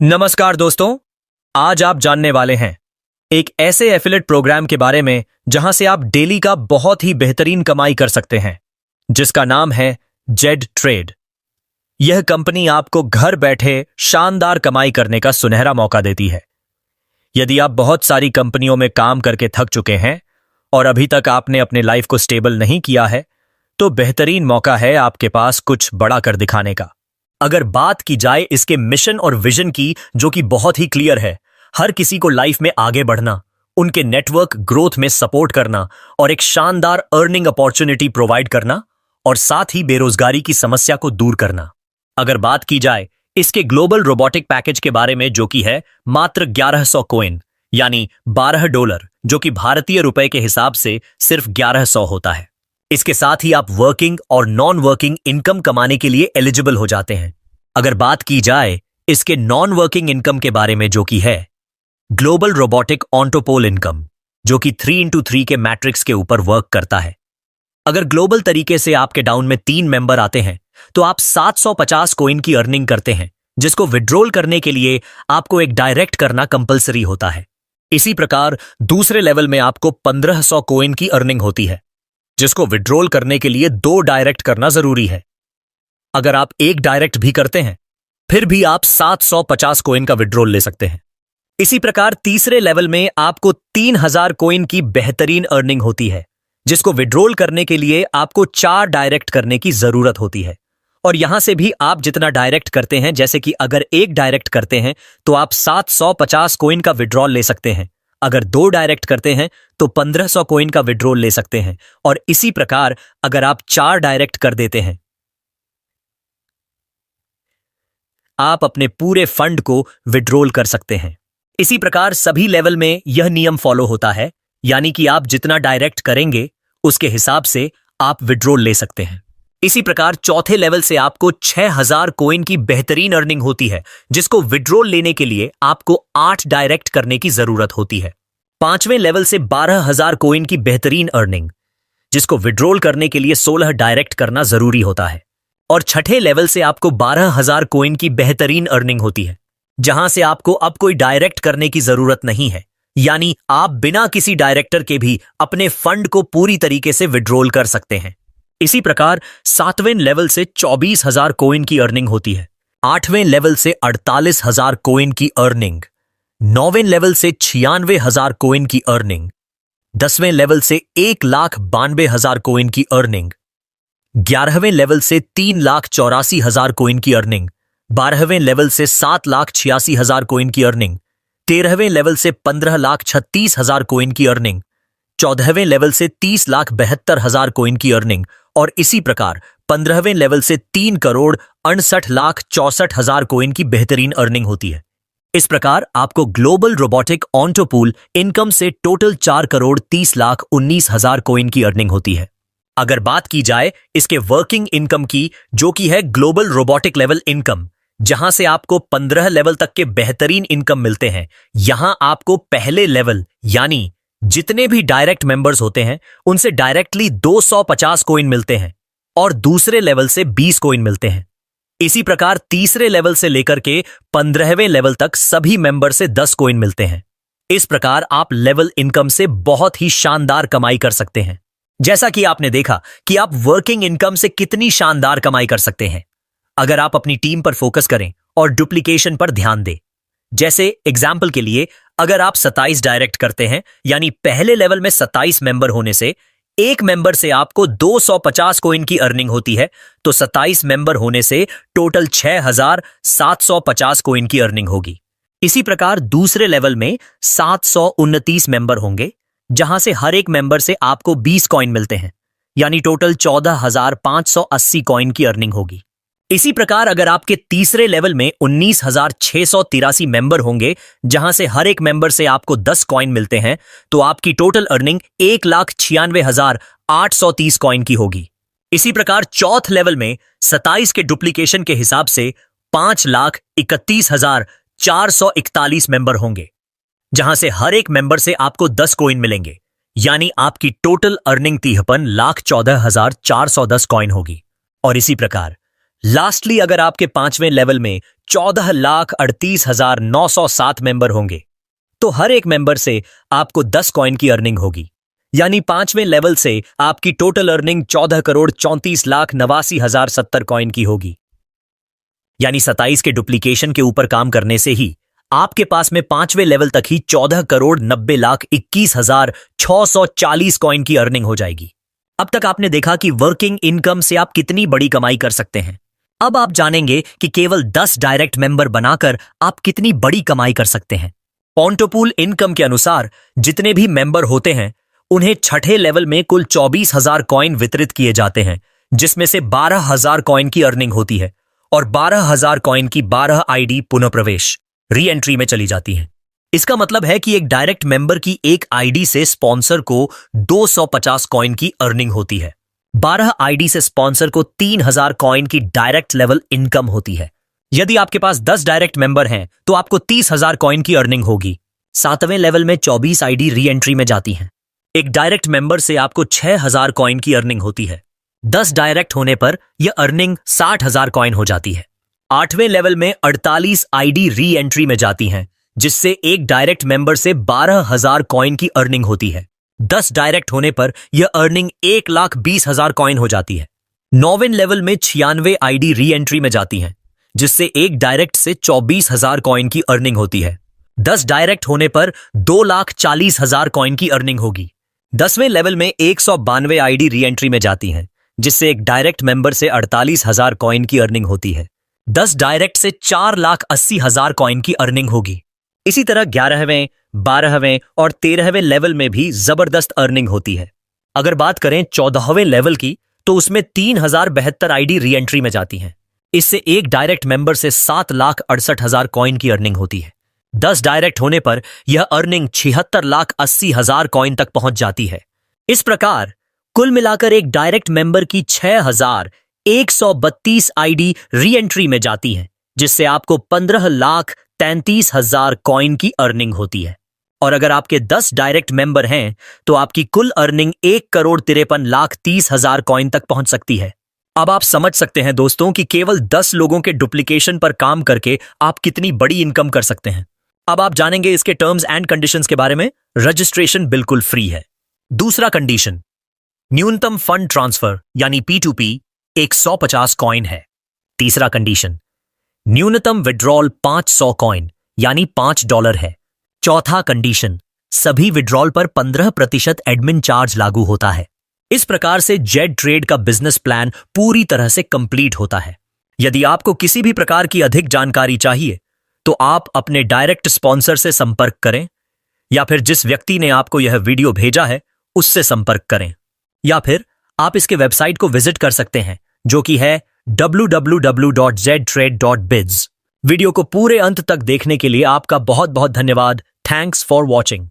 नमस्कार दोस्तों। आज आप जानने वाले हैं एक ऐसे एफिलिएट प्रोग्राम के बारे में जहां से आप डेली का बहुत ही बेहतरीन कमाई कर सकते हैं, जिसका नाम है जेड ट्रेड। यह कंपनी आपको घर बैठे शानदार कमाई करने का सुनहरा मौका देती है। यदि आप बहुत सारी कंपनियों में काम करके थक चुके हैं और अभी तक आपने अपने लाइफ को स्टेबल नहीं किया है, तो बेहतरीन मौका है आपके पास कुछ बड़ा कर दिखाने का। अगर बात की जाए इसके मिशन और विजन की, जो कि बहुत ही क्लियर है, हर किसी को लाइफ में आगे बढ़ना, उनके नेटवर्क ग्रोथ में सपोर्ट करना और एक शानदार अर्निंग अपॉर्चुनिटी प्रोवाइड करना, और साथ ही बेरोजगारी की समस्या को दूर करना। अगर बात की जाए इसके ग्लोबल रोबोटिक पैकेज के बारे में, जो कि है मात्र 1100 कॉइन यानी $12, जो कि भारतीय रुपए के हिसाब से सिर्फ 1100 होता है। इसके साथ ही आप वर्किंग और नॉन वर्किंग इनकम कमाने के लिए एलिजिबल हो जाते हैं। अगर बात की जाए इसके नॉन वर्किंग इनकम के बारे में, जो कि है ग्लोबल रोबोटिक ऑन्टोपोल इनकम, जो कि 3x3 के मैट्रिक्स के ऊपर वर्क करता है। अगर ग्लोबल तरीके से आपके डाउन में 3 मेंबर आते हैं तो आप 750 कॉइन की अर्निंग करते हैं, जिसको विड्रॉल करने के लिए आपको एक डायरेक्ट करना कंपलसरी होता है। इसी प्रकार दूसरे लेवल में आपको 1500 कॉइन की अर्निंग होती है, जिसको विड्रॉल करने के लिए 2 डायरेक्ट करना जरूरी है। अगर आप 1 डायरेक्ट भी करते हैं, फिर भी आप 750 कॉइन का विड्रॉल ले सकते हैं। इसी प्रकार तीसरे लेवल में आपको 3000 कॉइन की बेहतरीन अर्निंग होती है, जिसको विड्रॉल करने के लिए आपको 4 डायरेक्ट करने की जरूरत होती है। और यहां से भी आप जितना डायरेक्ट करते हैं, जैसे कि अगर 1 डायरेक्ट करते हैं तो आप 750 कॉइन का विड्रॉल ले सकते हैं। अगर 2 डायरेक्ट करते हैं तो 1500 कॉइन का विड्रॉल ले सकते हैं। और इसी प्रकार अगर आप 4 डायरेक्ट कर देते हैं, आप अपने पूरे फंड को विड्रॉल कर सकते हैं। इसी प्रकार सभी लेवल में यह नियम फॉलो होता है, यानी कि आप जितना डायरेक्ट करेंगे उसके हिसाब से आप विड्रॉल ले सकते हैं। इसी प्रकार चौथे लेवल से आपको 6000 कॉइन की बेहतरीन अर्निंग होती है, जिसको विड्रॉल लेने के लिए आपको 8 डायरेक्ट करने की जरूरत होती है। पांचवें लेवल से 12000 कॉइन की बेहतरीन अर्निंग, जिसको विड्रॉल करने के लिए 16 डायरेक्ट करना जरूरी होता है। और छठे लेवल से आपको 12000 कॉइन की बेहतरीन अर्निंग होती है, जहां से आपको अब कोई डायरेक्ट करने की जरूरत नहीं है, यानी आप बिना किसी डायरेक्टर के भी अपने फंड को पूरी तरीके से विड्रॉल कर सकते हैं। इसी प्रकार 7वें लेवल से 24000 कॉइन की अर्निंग होती है, 8वें लेवल से 48000 कॉइन की अर्निंग, 9वें लेवल से 96000 कॉइन की अर्निंग, 10वें लेवल से 1,92,000 कॉइन की अर्निंग, 11वें लेवल से 3,84,000 कॉइन की अर्निंग, 12वें लेवल से 7,86,000 कॉइन की अर्निंग, 13वें लेवल से 15,36,000 कॉइन की अर्निंग, 14वें लेवल से 30,72,000 कॉइन की अर्निंग, और इसी प्रकार 15वें लेवल से 3,68,64,000 कॉइन की बेहतरीन अर्निंग होती है। इस प्रकार आपको ग्लोबल रोबोटिक ऑन्टोपूल इनकम से टोटल 4,30,19,000 कॉइन की अर्निंग होती है। अगर बात की जाए इसके वर्किंग इनकम की, जो कि है ग्लोबल रोबोटिक लेवल इनकम, जहां से आपको 15 लेवल तक के बेहतरीन इनकम मिलते हैं, यहां आपको पहले लेवल यानी जितने भी डायरेक्ट मेंबर्स होते हैं उनसे डायरेक्टली 250 कॉइन मिलते हैं और दूसरे लेवल से 20 कॉइन मिलते हैं। इसी प्रकार तीसरे लेवल से लेकर के 15वें लेवल तक सभी मेंबर से 10 कॉइन मिलते हैं। इस प्रकार आप लेवल इनकम से बहुत ही शानदार कमाई कर सकते हैं। जैसा कि आपने देखा कि आप वर्किंग इनकम से कितनी शानदार कमाई कर सकते हैं अगर आप अपनी टीम पर फोकस करें और डुप्लीकेशन पर ध्यान दें। जैसे एग्जाम्पल के लिए, अगर आप 27 डायरेक्ट करते हैं, यानी पहले लेवल में 27 मेंबर होने से एक मेंबर से आपको 250 कॉइन की अर्निंग होती है, तो 27 मेंबर होने से टोटल 6750 कॉइन की अर्निंग होगी। इसी प्रकार दूसरे लेवल में 729 मेंबर होंगे, जहां से हर एक मेंबर से आपको 20 कॉइन मिलते हैं, यानी टोटल 14,580 कॉइन की अर्निंग होगी। इसी प्रकार अगर आपके तीसरे लेवल में 19,683 मेंबर होंगे, जहां से हर एक मेंबर से आपको 10 कॉइन मिलते हैं, तो आपकी टोटल अर्निंग 1,96,830 कॉइन की होगी। इसी प्रकार चौथे लेवल में 27 के डुप्लीकेशन के हिसाब से 5,31,441 मेंबर होंगे, जहां से हर एक मेंबर से आपको 10 कॉइन मिलेंगे, यानी आपकी टोटल अर्निंग 1,14,410 कॉइन होगी। और इसी प्रकार लास्टली अगर आपके 5वें लेवल में 14,38,907 मेंबर होंगे, तो हर एक मेंबर से आपको 10 कॉइन की अर्निंग होगी। यानी 5वें लेवल से आपकी टोटल अर्निंग 14,34,89,070 कॉइन की होगी। यानी 27 के डुप्लीकेशन के ऊपर काम करने से ही आपके पास में 5वें लेवल तक ही 14,90,21,640 कॉइन की अर्निंग हो जाएगी। अब तक आपने देखा कि वर्किंग इनकम से आप कितनी बड़ी कमाई कर सकते हैं। अब आप जानेंगे कि केवल 10 डायरेक्ट मेंबर बनाकर आप कितनी बड़ी कमाई कर सकते हैं। पोंटोपूल इनकम के अनुसार जितने भी मेंबर होते हैं उन्हें छठे लेवल में कुल 24,000 कॉइन वितरित किए जाते हैं, जिसमें से 12,000 कॉइन की अर्निंग होती है और 12,000 कॉइन की 12 आईडी पुनः प्रवेश री एंट्री में चली जाती हैं। इसका मतलब है कि एक डायरेक्ट मेंबर की एक आईडी से स्पॉन्सर को 250 कॉइन की अर्निंग होती है। 12 आईडी से स्पॉन्सर को 3,000 कॉइन की डायरेक्ट लेवल इनकम होती है। यदि आपके पास 10 डायरेक्ट मेंबर हैं तो आपको 30,000 कॉइन की अर्निंग होगी। 7वें लेवल में 24 आईडी री एंट्री में जाती हैं। एक डायरेक्ट मेंबर से आपको 6,000 कॉइन की अर्निंग होती है। 10 डायरेक्ट होने पर यह अर्निंग 60,000 कॉइन हो जाती है। 8वें लेवल में 48 आईडी री एंट्री में जाती हैं, जिससे एक डायरेक्ट मेंबर से 12,000 कॉइन की अर्निंग होती है। 10 डायरेक्ट होने पर यह अर्निंग 1,20,000 कॉइन हो जाती है। 9वें लेवल में 96 आईडी री एंट्री में जाती हैं, जिससे एक डायरेक्ट से 24,000 कॉइन की अर्निंग होती है। 10 डायरेक्ट होने पर 2,40,000 कॉइन की अर्निंग होगी। 10वें लेवल में 192 आईडी री एंट्री में जाती हैं, जिससे एक डायरेक्ट मेंबर से 48,000 कॉइन की अर्निंग होती है। 10 डायरेक्ट से 4,80,000 कॉइन की अर्निंग होगी। इसी तरह 11वें, 12वें और 13वें लेवल में भी जबरदस्त अर्निंग होती है। अगर बात करें 14वें लेवल की तो उसमें 3,072 आईडी री एंट्री में जाती हैं। इससे एक डायरेक्ट मेंबर से 7,68,000 कॉइन की अर्निंग होती है। 10 डायरेक्ट होने पर यह अर्निंग 76,80,000 कॉइन तक पहुंच जाती है। इस प्रकार कुल मिलाकर एक डायरेक्ट मेंबर की 6,132 आईडी री एंट्री में जाती हैं, जिससे आपको 15,33,000 कॉइन की अर्निंग होती है। और अगर आपके 10 डायरेक्ट मेंबर हैं तो आपकी कुल अर्निंग 1,53,30,000 कॉइन तक पहुंच सकती है। अब आप समझ सकते हैं दोस्तों कि केवल 10 लोगों के डुप्लीकेशन पर काम करके आप कितनी बड़ी इनकम कर सकते हैं। अब आप जानेंगे इसके टर्म्स एंड कंडीशंस के बारे में। रजिस्ट्रेशन बिल्कुल फ्री है। दूसरा कंडीशन, न्यूनतम फंड ट्रांसफर यानी P2P 150 कॉइन है। तीसरा कंडीशन, न्यूनतम विड्रॉल 500 कॉइन यानी $5 है। चौथा कंडीशन, सभी विड्रॉल पर 15% एडमिन चार्ज लागू होता है। इस प्रकार से जेड ट्रेड का बिजनेस प्लान पूरी तरह से कंप्लीट होता है। यदि आपको किसी भी प्रकार की अधिक जानकारी चाहिए तो आप अपने डायरेक्ट स्पॉन्सर से संपर्क करें, या फिर जिस व्यक्ति ने आपको यह वीडियो भेजा है उससे संपर्क करें, या फिर आप इसके वेबसाइट को विजिट कर सकते हैं जो कि है www.ztrade.biz। वीडियो को पूरे अंत तक देखने के लिए आपका बहुत बहुत धन्यवाद। Thanks for watching.